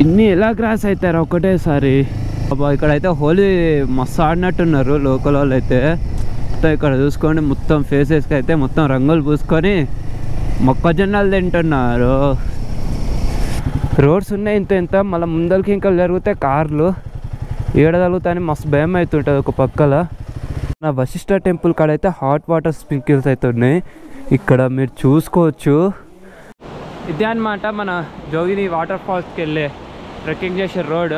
ఇన్ని ఎలా క్రాస్ అవుతారు ఒకటేసారి. ఇక్కడైతే హోలీ మస్తు ఆడినట్టున్నారు లోకల్ వాళ్ళు అయితే. ఇక్కడ చూసుకోండి మొత్తం ఫేసెస్కి అయితే మొత్తం రంగులు పూసుకొని మొక్కజొన్నలు తింటున్నారు. రోడ్స్ ఉన్నాయి ఇంత ఇంత, మళ్ళీ ముందరికి ఇంకా జరిగితే కార్లు ఏడగలుగుతాయని మస్తు భయం అవుతుంటుంది ఒక పక్కల. నా వశిష్ఠ టెంపుల్ కాడ అయితే హాట్ వాటర్ స్ప్రింకిల్స్ అయితే ఉన్నాయి, ఇక్కడ మీరు చూసుకోవచ్చు. ఇదే అనమాట మన జోగిని వాటర్ ఫాల్స్కి వెళ్ళే ట్రెక్కింగ్ చేసే road.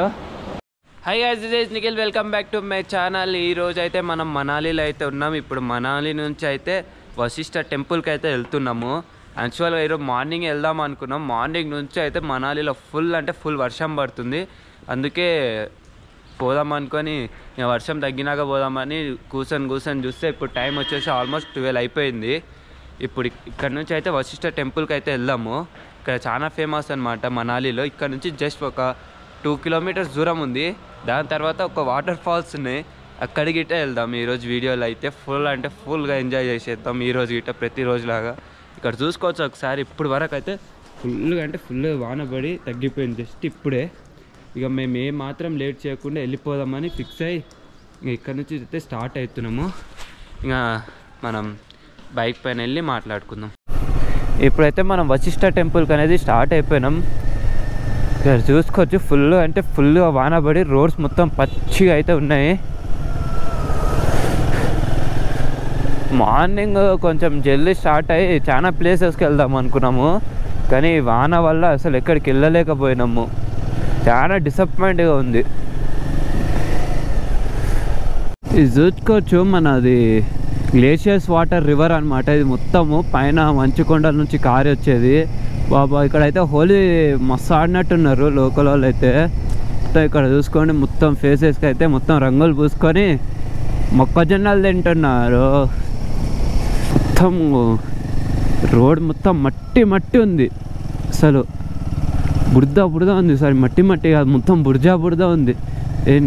Hi guys, this is Nikhil, welcome back to my channel. ఈరోజు అయితే మనం మనాలిలో అయితే ఉన్నాం. ఇప్పుడు మనాలి నుంచి అయితే వశిష్ఠ టెంపుల్కి అయితే వెళ్తున్నాము. యాక్చువల్గా ఈరోజు మార్నింగ్ వెళ్దాం అనుకున్నాం. మార్నింగ్ నుంచి అయితే మనాలిలో ఫుల్ వర్షం పడుతుంది. అందుకే పోదాం అనుకొని వర్షం తగ్గినాక పోదామని కూర్చొని చూస్తే ఇప్పుడు టైం వచ్చేసి ఆల్మోస్ట్ 12 అయిపోయింది. ఇప్పుడు ఇక్కడ నుంచి అయితే వశిష్ఠ టెంపుల్కి అయితే వెళ్దాము. ఇక్కడ చాలా ఫేమస్ అనమాట మనాలిలో. ఇక్కడ నుంచి జస్ట్ ఒక 2 కిలోమీటర్స్ దూరం ఉంది. దాని తర్వాత ఒక వాటర్ ఫాల్స్ ఉన్నాయి, అక్కడికి గిట్ట వెళ్దాం. ఈరోజు వీడియోలో అయితే ఫుల్గా ఎంజాయ్ చేసేద్దాం ఈరోజు గిట్ట ప్రతిరోజులాగా. ఇక్కడ చూసుకోవచ్చు ఒకసారి. ఇప్పుడు వరకు అయితే ఫుల్ వాన పడి తగ్గిపోయింది జస్ట్ ఇప్పుడే. ఇక మేము మాత్రం లేట్ చేయకుండా వెళ్ళిపోదామని ఫిక్స్ అయ్యి ఇక్కడ నుంచి అయితే స్టార్ట్ అవుతున్నాము. ఇంకా మనం బైక్ పైన వెళ్ళి మాట్లాడుకుందాం. ఇప్పుడైతే మనం వశిష్ఠ టెంపుల్కి అనేది స్టార్ట్ అయిపోయినాం. ఇక్కడ చూసుకోవచ్చు ఫుల్గా వాన పడి రోడ్స్ మొత్తం పచ్చిగా అయితే ఉన్నాయి. మార్నింగ్ కొంచెం జల్దీ స్టార్ట్ అయ్యి చాలా ప్లేసెస్కి వెళ్దాం అనుకున్నాము, కానీ వాన వల్ల అసలు ఎక్కడికి వెళ్ళలేకపోయినాము. చాలా డిసప్పాయింట్గా ఉంది. ఇది చూసుకోవచ్చు మనది గ్లేషియర్స్ వాటర్ రివర్ అనమాట. ఇది మొత్తము పైన మంచుకొండల నుంచి కారి వచ్చేది. బాబా ఇక్కడైతే హోలీ మస్తు ఆడినట్టున్నారు లోకల్ వాళ్ళు అయితే. ఇక్కడ చూసుకోండి మొత్తం ఫేసెస్కి అయితే మొత్తం రంగులు పూసుకొని మొక్కజొన్నలు తింటున్నారు. మొత్తం రోడ్ మొత్తం మట్టి ఉంది, అసలు బురద ఉంది. సారీ మట్టి కాదు, మొత్తం బురద ఉంది.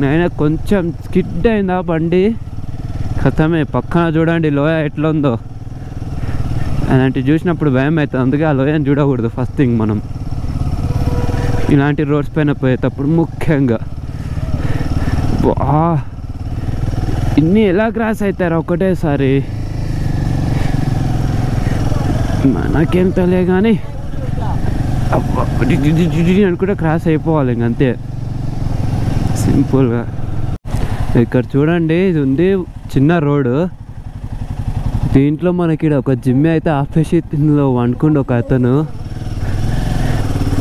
నైనా కొంచెం స్కిడ్ అయిందా బండి ఖతమే. పక్కన చూడండి లోయ ఎట్లా ఉందో, అలాంటివి చూసినప్పుడు భయం అవుతుంది. అందుకే ఆ లోయని చూడకూడదు ఫస్ట్ థింగ్ మనం ఇలాంటి రోడ్స్ పైన పోయేటప్పుడు ముఖ్యంగా. ఇన్ని ఎలా క్రాస్ అవుతారు ఒకటేసారి, మనకేం తెలియ కానీ అనుకుంటే క్రాస్ అయిపోవాలి ఇంకంతే సింపుల్గా. ఇక్కడ చూడండి ఇది ఉంది చిన్న రోడ్డు. దీంట్లో మనకి ఒక జిమ్ అయితే ఆపేసి ఇందులో వండుకుండు ఒక అతను.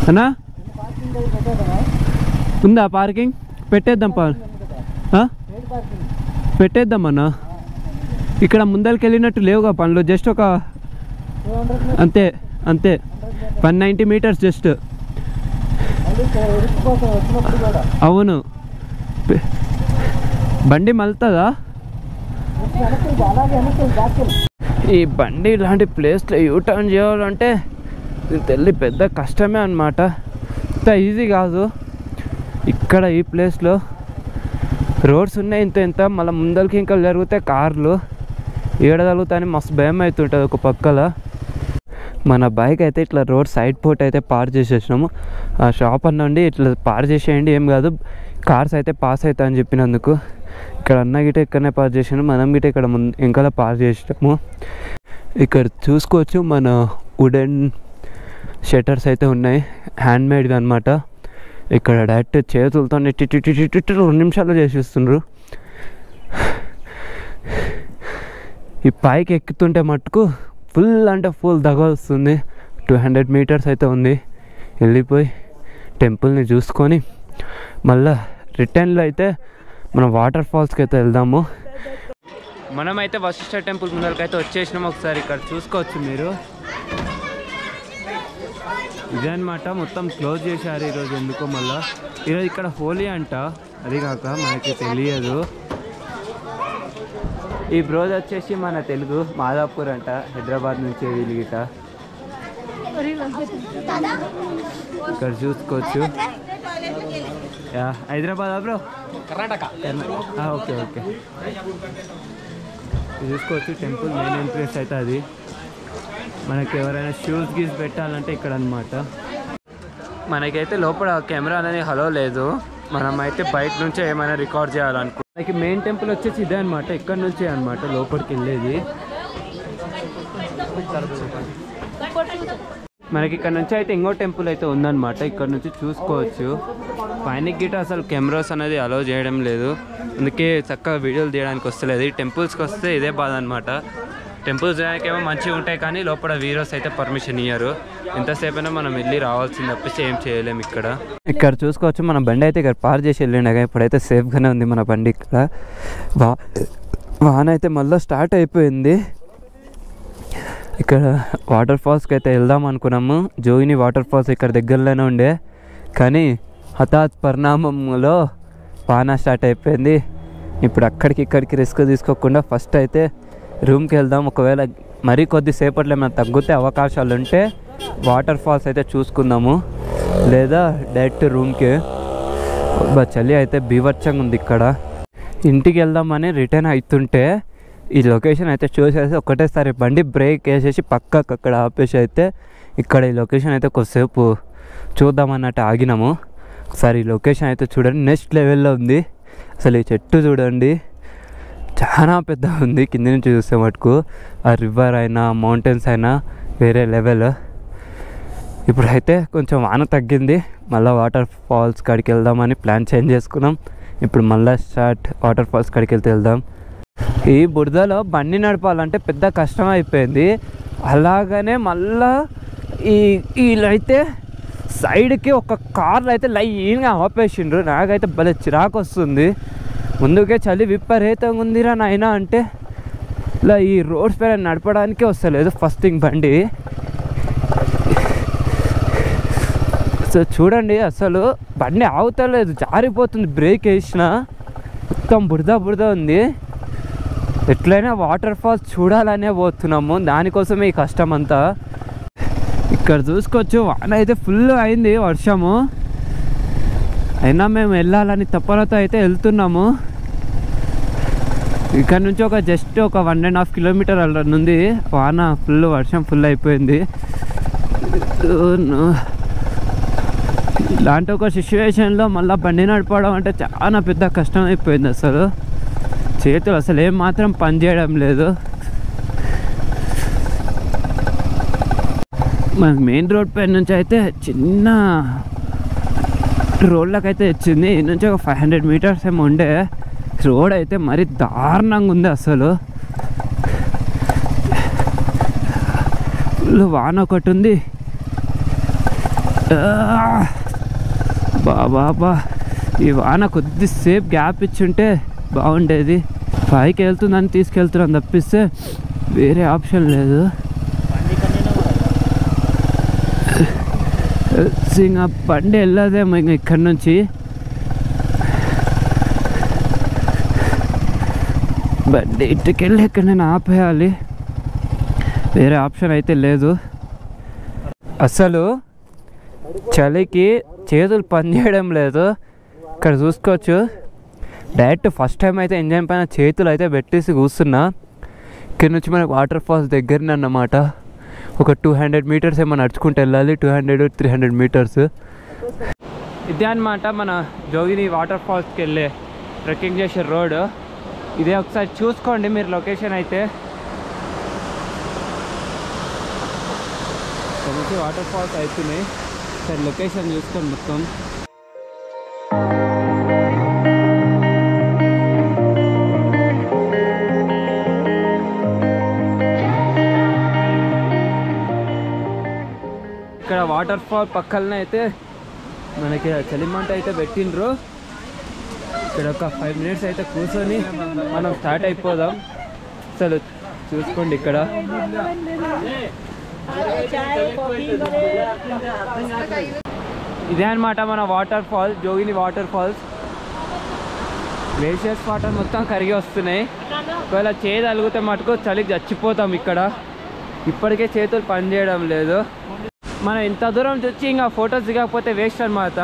అన్నా ఉందా పార్కింగ్? పెట్టేద్దాం అన్నా. ఇక్కడ ముందరికి వెళ్ళినట్టు లేవుగా పనులు, జస్ట్ ఒక అంతే 190 మీటర్స్ జస్ట్. అవును, బండి మలుతుందా? ఈ బండి ఇలాంటి ప్లేస్లో యూటర్న్ చేయాలంటే తెల్లి పెద్ద కష్టమే అన్నమాట, ఇంత ఈజీ కాదు. ఇక్కడ ఈ ప్లేస్లో రోడ్స్ ఉన్నాయి ఇంత, మళ్ళీ ముందరికి ఇంకా జరిగితే కార్లు ఏడగలుగుతాయని మస్తు భయం అవుతుంటుంది ఒక పక్కల. మన బైక్ అయితే ఇట్లా రోడ్ సైడ్ పోర్ట్ అయితే పార్క్ చేసేసినాము. ఆ షాప్ అన్నండి ఇట్లా పార్క్ చేసేయండి, ఏం కాదు కార్స్ అయితే పాస్ అవుతాయని చెప్పినందుకు. ఇక్కడ అన్న గిట ఇక్కడనే పార్క్ చేసాను, మనం గిట ఇక్కడ ఇంకా పార్క్ చేసినాము. ఇక్కడ చూసుకోవచ్చు మన వుడెన్ షట్టర్స్ అయితే ఉన్నాయి, హ్యాండ్మేడ్గా అనమాట. ఇక్కడ డైరెక్ట్ చేతులతో 2 నిమిషాల్లో చేసిస్తున్నారు. ఈ పైకి ఎక్కుతుంటే మట్టుకు ఫుల్ దగ్గ వస్తుంది. 200 మీటర్స్ అయితే ఉంది. వెళ్ళిపోయి టెంపుల్ని చూసుకొని మళ్ళీ రిటర్న్లో అయితే మనం వాటర్ ఫాల్స్కి అయితే వెళ్దాము. మనమైతే వశిష్ఠ టెంపుల్ ముందరికి అయితే వచ్చేసినాము. ఒకసారి ఇక్కడ చూసుకోవచ్చు మీరు. ఇదే అనమాట, మొత్తం క్లోజ్ చేశారు ఈరోజు ఎందుకో. మళ్ళీ ఈరోజు ఇక్కడ హోలీ అంట, అది కాక మనకి తెలియదు. ఈ బ్రోజ్ వచ్చేసి మన తెలుగు మాదాపూర్ అంట, హైదరాబాద్ నుంచి వీళ్ళు గిట. ఇక్కడ చూసుకోవచ్చు. హైదరాబాద్ బ్రో? కర్ణాటక. ఓకే చూసుకోవచ్చు టెంపుల్ మెయిన్ ఎంట్రెన్స్ అయితే అది. మనకి ఎవరైనా షూస్ గీస్ పెట్టాలంటే ఇక్కడ అనమాట. మనకైతే లోపల కెమెరా అనేది హలో లేదు, మనం అయితే బయట నుంచే ఏమైనా రికార్డ్ చేయాలనుకో. మనకి మెయిన్ టెంపుల్ వచ్చేసి ఇదే అనమాట, ఇక్కడ నుంచే అనమాట లోపలికి వెళ్ళేది. మనకి ఇక్కడ నుంచి అయితే ఇంకో టెంపుల్ అయితే ఉందన్నమాట, ఇక్కడ నుంచి చూసుకోవచ్చు. పైన గిట్ట అసలు కెమెరాస్ అనేది అలౌ చేయడం లేదు, అందుకే చక్కగా వీడియోలు తీయడానికి వస్తలేదు. ఈ టెంపుల్స్కి వస్తే ఇదే బాధ అనమాట. టెంపుల్స్ ఏమో మంచిగా ఉంటాయి కానీ లోపల వీడియోస్ అయితే పర్మిషన్ ఇయ్యరు. ఎంతసేపు అయినా మనం వెళ్ళి రావాల్సింది తప్పిస్తే ఏం చేయలేము. ఇక్కడ చూసుకోవచ్చు, మన బండి అయితే ఇక్కడ పార్క్ చేసి వెళ్ళిండగా ఇప్పుడైతే సేఫ్గానే ఉంది మన బండి. ఇక్కడ వాన అయితే మళ్ళీ స్టార్ట్ అయిపోయింది. ఇక్కడ వాటర్ ఫాల్స్కి అయితే వెళ్దాం అనుకున్నాము. జోగిని వాటర్ ఫాల్స్ ఇక్కడ దగ్గరలోనే ఉండే, కానీ హఠాత్ పరిణామంలో వాన స్టార్ట్ అయిపోయింది. ఇప్పుడు అక్కడికి ఇక్కడికి రిస్క్ తీసుకోకుండా ఫస్ట్ అయితే రూమ్కి వెళ్దాం. ఒకవేళ మరీ కొద్దిసేపట్లో ఏమైనా తగ్గితే అవకాశాలు ఉంటే వాటర్ ఫాల్స్ అయితే చూసుకుందాము, లేదా డైరెక్ట్ రూమ్కి. చలి అయితే బీభత్సంగా ఉంది ఇక్కడ. ఇంటికి వెళ్దామని రిటర్న్ అవుతుంటే ఈ లొకేషన్ అయితే చూసేసి ఒకటేసారి బండి బ్రేక్ వేసేసి పక్కకు అక్కడ ఆపేసి అయితే ఇక్కడ ఈ లొకేషన్ అయితే కొద్దిసేపు చూద్దామన్నట్టు ఆగినాము. ఒకసారి ఈ లొకేషన్ అయితే చూడండి, నెక్స్ట్ లెవెల్లో ఉంది. అసలు ఈ చెట్టు చూడండి చాలా పెద్ద ఉంది, కింద నుంచి చూస్తే మటుకు ఆ రివర్ అయినా మౌంటైన్స్ అయినా వేరే లెవెల్. ఇప్పుడైతే కొంచెం వాన తగ్గింది, మళ్ళీ వాటర్ ఫాల్స్ కాడికి వెళ్దామని ప్లాన్ చేంజ్ చేసుకున్నాం. ఇప్పుడు మళ్ళీ వాటర్ ఫాల్స్ కాడికి వెళ్దాం. ఈ బురదలో బండి నడపాలంటే పెద్ద కష్టం అయిపోయింది. అలాగనే మళ్ళా వీళ్ళైతే సైడ్కి ఒక కార్లు అయితే లైన్గా ఆపేసిండ్రు. నాకైతే భలే చిరాకు వస్తుంది. ముందుకే చలి విపరీతంగా ఉందిరా నాయనా అంటే ఇలా ఈ రోడ్స్ పైన నడపడానికే వస్తలేదు ఫస్ట్ థింగ్ బండి. సో చూడండి, అసలు బండి ఆగుతలేదు, జారిపోతుంది. బ్రేక్ వేసినా మొత్తం బురద ఉంది. ఎట్లయినా వాటర్ ఫాల్స్ చూడాలనే పోతున్నాము, దానికోసమే ఈ కష్టం అంతా. ఇక్కడ చూసుకోవచ్చు, వాన అయితే ఫుల్ అయింది, వర్షము అయినా మేము వెళ్ళాలని తపనతో అయితే వెళ్తున్నాము. ఇక్కడ నుంచి జస్ట్ ఒక 1.5 కిలోమీటర్ ఉంది. వాన వర్షం ఫుల్ అయిపోయింది. ఇలాంటి ఒక సిచ్యువేషన్లో మళ్ళీ బండి నడపడం అంటే చాలా పెద్ద కష్టం అయిపోయింది. అసలు చేతులు అసలు ఏం మాత్రం పని చేయడం లేదు. మన మెయిన్ రోడ్ పై నుంచి అయితే చిన్న రోడ్లకు అయితే వచ్చింది. ఈ నుంచి ఒక 500 మీటర్స్ ఏమో ఉండే. రోడ్ అయితే మరీ దారుణంగా ఉంది. అసలు ఫుల్ వాన ఒకటి ఉంది. బాబా ఈ వాన కొద్దిసేపు గ్యాప్ ఇచ్చుంటే బాగుండేది. పైకి వెళ్తుందని తీసుకెళ్తున్నాను తప్పిస్తే వేరే ఆప్షన్ లేదు. ఇంకా బండి వెళ్ళదేమో ఇంకా ఇక్కడ నుంచి. బండి ఇటుకెళ్ళి ఇక్కడ నేను ఆపేయాలి, వేరే ఆప్షన్ అయితే లేదు. అసలు చలికి చేతులు పనిచేయడం లేదు. ఇక్కడ చూసుకోవచ్చు, డైరెక్ట్ ఫస్ట్ టైం అయితే ఇంజన్ పైన చేతులు అయితే పెట్టేసి కూర్చున్నా. ఇక్కడ నుంచి మనకు వాటర్ ఫాల్స్ దగ్గరనే అన్నమాట. ఒక 200 మీటర్స్ ఏమో నడుచుకుంటూ వెళ్ళాలి, 200-300 మీటర్స్. ఇదే అనమాట మన జోగిని వాటర్ ఫాల్స్కి వెళ్ళే ట్రెక్కింగ్ చేసే రోడ్. ఇదే ఒకసారి చూసుకోండి మీరు లొకేషన్ అయితే. ఇక్కడ నుంచి వాటర్ ఫాల్స్ అవుతున్నాయి, సరే లొకేషన్ చూసుకోండి మొత్తం. ఇక్కడ వాటర్ ఫాల్ పక్కనే అయితే మనకి చలిమంట అయితే పెట్టిండ్రు. ఇక్కడ ఒక 5 మినిట్స్ అయితే కూర్చొని మనం స్టార్ట్ అయిపోదాం. అసలు చూసుకోండి, ఇక్కడ ఇదే అనమాట మన వాటర్ ఫాల్, జోగిని వాటర్ ఫాల్స్. గ్లేషియర్స్ వాటర్ మొత్తం కరిగి వస్తున్నాయి. ఒకవేళ చేయి తగిలితే మటుకు చలికి చచ్చిపోతాం. ఇక్కడ ఇప్పటికే చేతులు పనిచేయడం లేదు. మనం ఇంత దూరం వచ్చి ఇంకా ఫొటోస్ దిగకపోతే వేస్ట్ అనమాట.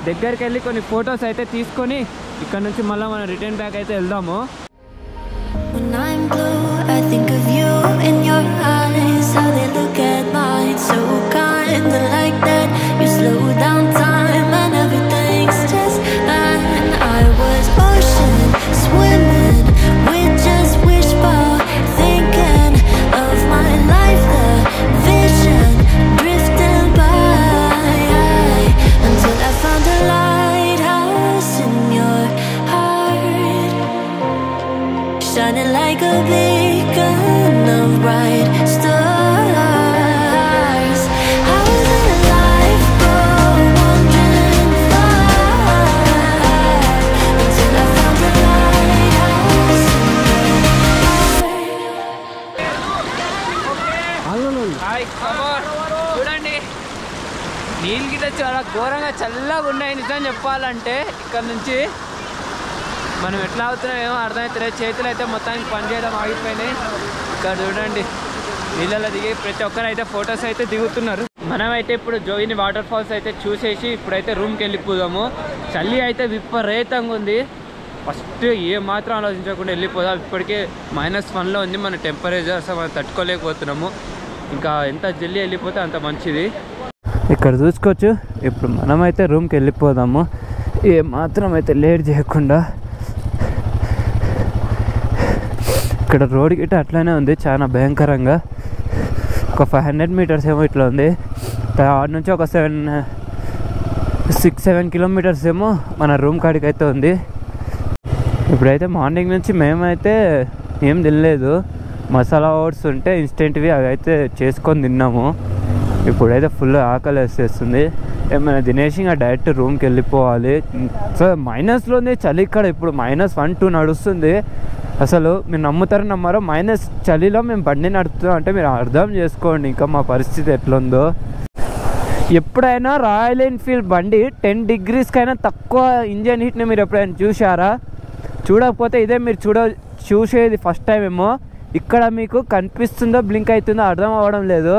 దగ్గరికి వెళ్ళి కొన్ని ఫొటోస్ అయితే తీసుకొని ఇక్కడ నుంచి మళ్ళీ మనం రిటర్న్ బ్యాక్ అయితే వెళ్దాము. When I'm blue, I think of you in your eyes, how they look at mine, so kind of like that. You slow down నిజం చెప్పాలంటే ఇక్కడ నుంచి మనం ఎట్లా అవుతున్నాం ఏమో అర్థమవుతలేదు. చేతులు అయితే మొత్తానికి పనిచేయడం ఆగిపోయినాయి. ఇక్కడ చూడండి నీళ్ళలో దిగి ప్రతి ఒక్కరు అయితే ఫొటోస్ అయితే దిగుతున్నారు. మనమైతే ఇప్పుడు జోగిని వాటర్ ఫాల్స్ అయితే చూసేసి ఇప్పుడైతే రూమ్కి వెళ్ళిపోదాము. చలి అయితే విపరీతంగా ఉంది. ఫస్ట్ ఏ మాత్రం ఆలోచించకుండా వెళ్ళిపోదాం. ఇప్పటికే -1లో ఉంది మన టెంపరేచర్. అసలు మనం తట్టుకోలేకపోతున్నాము. ఇంకా ఎంత జల్దీ వెళ్ళిపోతే అంత మంచిది. ఇక్కడ చూసుకోవచ్చు. ఇప్పుడు మనమైతే రూమ్కి వెళ్ళిపోదాము ఏ మాత్రం అయితే లేట్ చేయకుండా. ఇక్కడ రోడ్ గిట్ట అట్లానే ఉంది చాలా భయంకరంగా. ఒక 500 మీటర్స్ ఏమో ఇట్లా ఉంది. ఆడ నుంచి ఒక 6-7 కిలోమీటర్స్ ఏమో మన రూమ్ కాడికి అయితే ఉంది. ఇప్పుడైతే మార్నింగ్ నుంచి మేమైతే ఏం తినలేదు. మసాలా ఓట్స్ ఉంటే ఇన్స్టెంట్వి అవి అయితే చేసుకొని తిన్నాము. ఇప్పుడైతే ఫుల్ ఆకలి వేసేస్తుంది. ఏమైనా తినేసి ఇంకా డైరెక్ట్ రూమ్కి వెళ్ళిపోవాలి. సో -లో ఉంది చలి. ఇక్కడ ఇప్పుడు -1-2 నడుస్తుంది. అసలు మీరు నమ్ముతారో నమ్మారో చలిలో మేము బండి నడుపుతున్నాం అంటే మీరు అర్థం చేసుకోండి ఇంకా మా పరిస్థితి ఎట్లుందో. ఎప్పుడైనా రాయల్ ఎన్ఫీల్డ్ బండి 10 degreesకైనా తక్కువ ఇంజన్ హీట్ని మీరు ఎప్పుడైనా చూసారా? చూడకపోతే ఇదే మీరు చూసేది ఫస్ట్ టైం ఏమో. ఇక్కడ మీకు కనిపిస్తుందో బ్లింక్ అవుతుందో అర్థం అవ్వడం లేదు.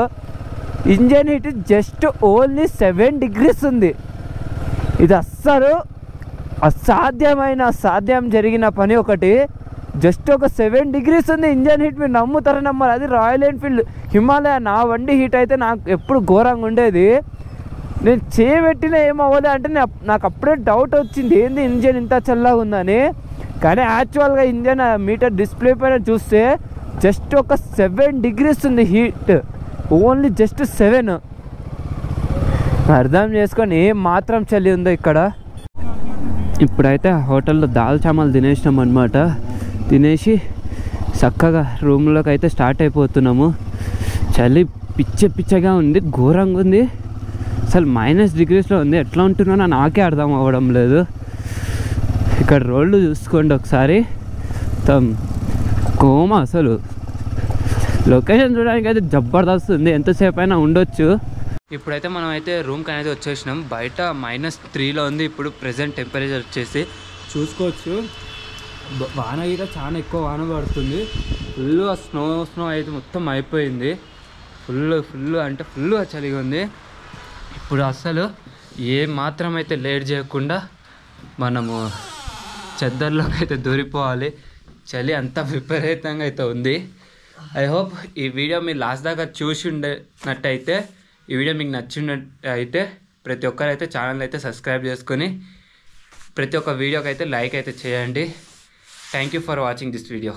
Engine heat just only 7 degrees ఉంది. ఇది అస్సలు అసాధ్యం జరిగిన పని ఒకటి. జస్ట్ ఒక 7 degrees ఉంది ఇంజన్ హీట్. మీరు నమ్ముతారో నమ్మారు. అది రాయల్ ఎన్ఫీల్డ్ హిమాలయ. నా బండి హీట్ అయితే నాకు ఎప్పుడు ఘోరంగా ఉండేది. నేను చేయబెట్టిన ఏమవ్వలే అంటే నాకు అప్పుడే డౌట్ వచ్చింది ఏంది ఇంజన్ ఇంత చల్లగా ఉందని. కానీ యాక్చువల్గా ఇంజన్ మీటర్ డిస్ప్లే పైన చూస్తే జస్ట్ ఒక 7 degrees ఉంది హీట్. Only just 7. అర్థం చేసుకొని ఏం మాత్రం చలి ఉందో ఇక్కడ. ఇప్పుడైతే హోటల్లో దాల్ చామల్ తినేసినాం అనమాట. తినేసి చక్కగా రూమ్లోకి అయితే స్టార్ట్ అయిపోతున్నాము. చలి పిచ్చగా ఉంది, ఘోరంగా ఉంది. అసలు -degreesలో ఉంది. ఎట్లా ఉంటున్నానో నాకే అర్థం అవ్వడం లేదు. ఇక్కడ రోడ్లు చూసుకోండి ఒకసారి. కోమా అసలు లొకేషన్ చూడడానికి అయితే జబర్దస్త్ ఉంది. ఎంతసేపు అయినా ఉండొచ్చు. ఇప్పుడైతే మనం అయితే రూమ్కి అనేది వచ్చేసినాం. బయట -3లో ఉంది ఇప్పుడు ప్రెజెంట్ టెంపరేచర్ వచ్చేసి. చూసుకోవచ్చు వాన అయితే చాలా ఎక్కువ వాన పడుతుంది. ఫుల్గా స్నో అయితే మొత్తం అయిపోయింది. ఫుల్గా చలిగా ఉంది. ఇప్పుడు అసలు ఏ మాత్రం అయితే లేట్ చేయకుండా మనము చెద్దర్లోకి అయితే దూరిపోవాలి. చలి అంత విపరీతంగా అయితే ఉంది. ఐ హోప్ ఈ వీడియో మీరు లాస్ట్ దాకా చూసి ఉండేటట్టయితే, ఈ వీడియో మీకు నచ్చినట్టు అయితే ప్రతి ఒక్కరైతే ఛానల్ అయితే సబ్స్క్రైబ్ చేసుకొని ప్రతి ఒక్క వీడియోకి అయితే లైక్ అయితే చేయండి. Thank you for watching this video.